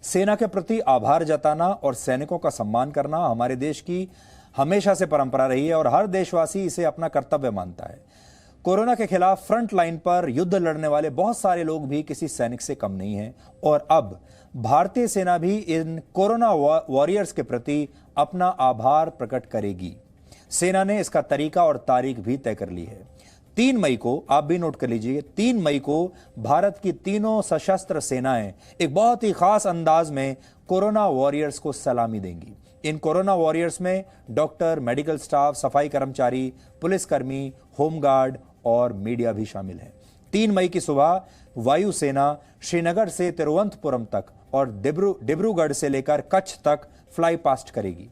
सेना के प्रति आभार जताना और सैनिकों का सम्मान करना हमारे देश की हमेशा से परंपरा रही है और हर देशवासी इसे अपना कर्तव्य मानता है। कोरोना के खिलाफ फ्रंट लाइन पर युद्ध लड़ने वाले बहुत सारे लोग भी किसी सैनिक से कम नहीं हैं और अब भारतीय सेना भी इन कोरोना वॉरियर्स के प्रति अपना आभार प्रकट करेगी। सेना ने इसका तरीका और तारीख भी तय कर ली है। 3 मई को, आप भी नोट कर लीजिए, 3 मई को भारत की तीनों सशस्त्र सेनाएं एक बहुत ही खास अंदाज में कोरोना वॉरियर्स को सलामी देंगी। इन कोरोना वॉरियर्स में डॉक्टर, मेडिकल स्टाफ, सफाई कर्मचारी, पुलिसकर्मी, होमगार्ड और मीडिया भी शामिल है। 3 मई की सुबह वायुसेना श्रीनगर से तिरुवनंतपुरम तक और डिब्रूगढ़ से लेकर कच्छ तक फ्लाई पास्ट करेगी।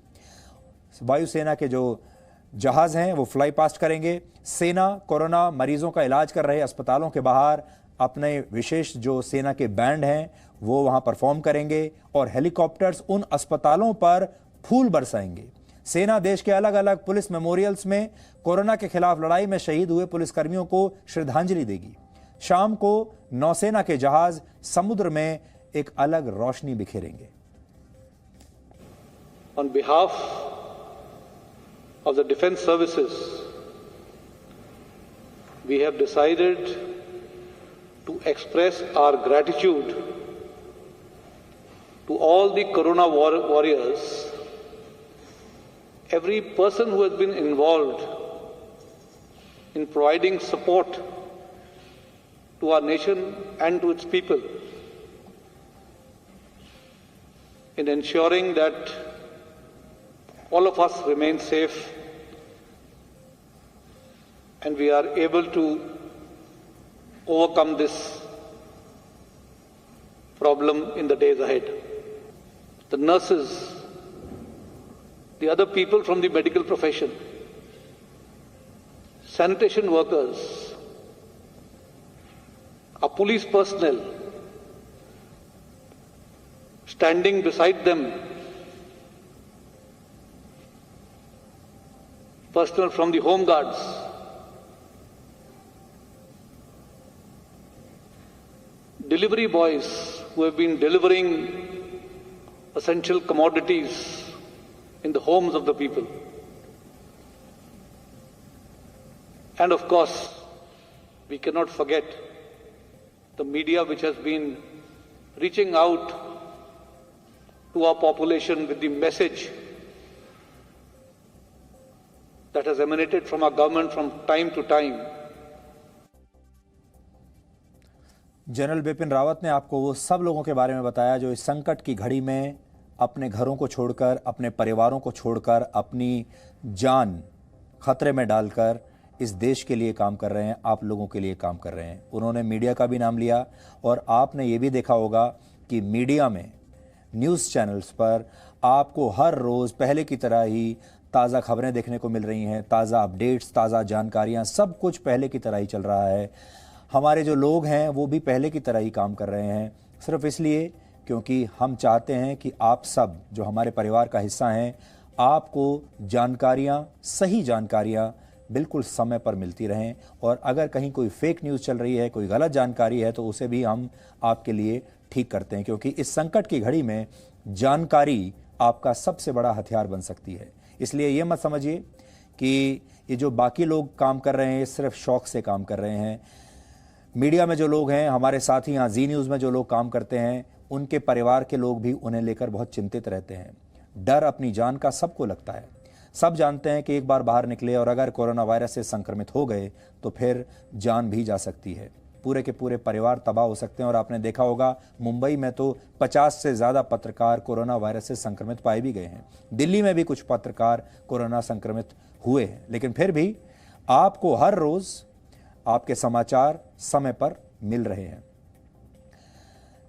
वायुसेना के जो जहाज हैं वो फ्लाई पास्ट करेंगे। सेना कोरोना मरीजों का इलाज कर रहे अस्पतालों के बाहर अपने विशेष जो सेना के बैंड हैं वो वहां परफॉर्म करेंगे और हेलीकॉप्टर्स उन अस्पतालों पर फूल बरसाएंगे। सेना देश के अलग अलग पुलिस मेमोरियल्स में कोरोना के खिलाफ लड़ाई में शहीद हुए पुलिसकर्मियों को श्रद्धांजलि देगी। शाम को नौसेना के जहाज समुद्र में एक अलग रोशनी बिखेरेंगे। On behalf of the defense services, we have decided to express our gratitude to all the corona warriors, every person who has been involved in providing support to our nation and to its people, in ensuring that all of us remain safe and we are able to overcome this problem in the days ahead. The nurses, the other people from the medical profession, sanitation workers, our police personnel, standing beside them, personnel from the home guards, delivery boys who have been delivering essential commodities in the homes of the people, and of course we cannot forget the media which has been reaching out to our population with the message that has emanated from our government from time to time. General Bipin Rawat ने आपको वो सब लोगों के बारे में बताया जो इस संकट की घड़ी में अपने घरों को छोड़कर, अपने परिवारों को छोड़कर, अपनी जान खतरे में डालकर इस देश के लिए काम कर रहे हैं, आप लोगों के लिए काम कर रहे हैं। उन्होंने मीडिया का भी नाम लिया और आपने ये भी देखा होगा कि मीडिया में, न्यूज़ चैनल्स पर आपको हर रोज़ पहले की तरह ही ताज़ा खबरें देखने को मिल रही हैं, ताज़ा अपडेट्स, ताज़ा जानकारियाँ, सब कुछ पहले की तरह ही चल रहा है। हमारे जो लोग हैं वो भी पहले की तरह ही काम कर रहे हैं, सिर्फ इसलिए क्योंकि हम चाहते हैं कि आप सब जो हमारे परिवार का हिस्सा हैं, आपको जानकारियाँ, सही जानकारियाँ बिल्कुल समय पर मिलती रहें और अगर कहीं कोई फेक न्यूज़ चल रही है, कोई गलत जानकारी है तो उसे भी हम आपके लिए ठीक करते हैं, क्योंकि इस संकट की घड़ी में जानकारी आपका सबसे बड़ा हथियार बन सकती है। इसलिए ये मत समझिए कि ये जो बाकी लोग काम कर रहे हैं सिर्फ शौक से काम कर रहे हैं। मीडिया में जो लोग हैं, हमारे साथी यहाँ जी न्यूज़ में जो लोग काम करते हैं, उनके परिवार के लोग भी उन्हें लेकर बहुत चिंतित रहते हैं। डर अपनी जान का सबको लगता है। सब जानते हैं कि एक बार बाहर निकले और अगर कोरोना वायरस से संक्रमित हो गए तो फिर जान भी जा सकती है, पूरे के पूरे परिवार तबाह हो सकते हैं। और आपने देखा होगा मुंबई में तो 50 से ज़्यादा पत्रकार कोरोना वायरस से संक्रमित पाए भी गए हैं। दिल्ली में भी कुछ पत्रकार कोरोना संक्रमित हुए हैं, लेकिन फिर भी आपको हर रोज़ आपके समाचार समय पर मिल रहे हैं।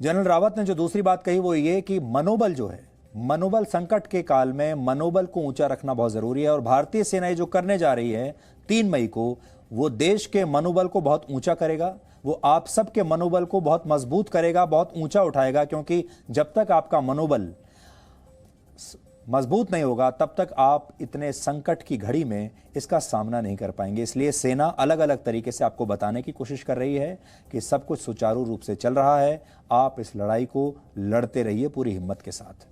जनरल रावत ने जो दूसरी बात कही वो ये कि मनोबल जो है, मनोबल संकट के काल में मनोबल को ऊंचा रखना बहुत जरूरी है और भारतीय सेना जो करने जा रही है 3 मई को, वो देश के मनोबल को बहुत ऊंचा करेगा, वो आप सबके मनोबल को बहुत मजबूत करेगा, बहुत ऊंचा उठाएगा। क्योंकि जब तक आपका मनोबल मजबूत नहीं होगा तब तक आप इतने संकट की घड़ी में इसका सामना नहीं कर पाएंगे। इसलिए सेना अलग अलग तरीके से आपको बताने की कोशिश कर रही है कि सब कुछ सुचारू रूप से चल रहा है। आप इस लड़ाई को लड़ते रहिए पूरी हिम्मत के साथ।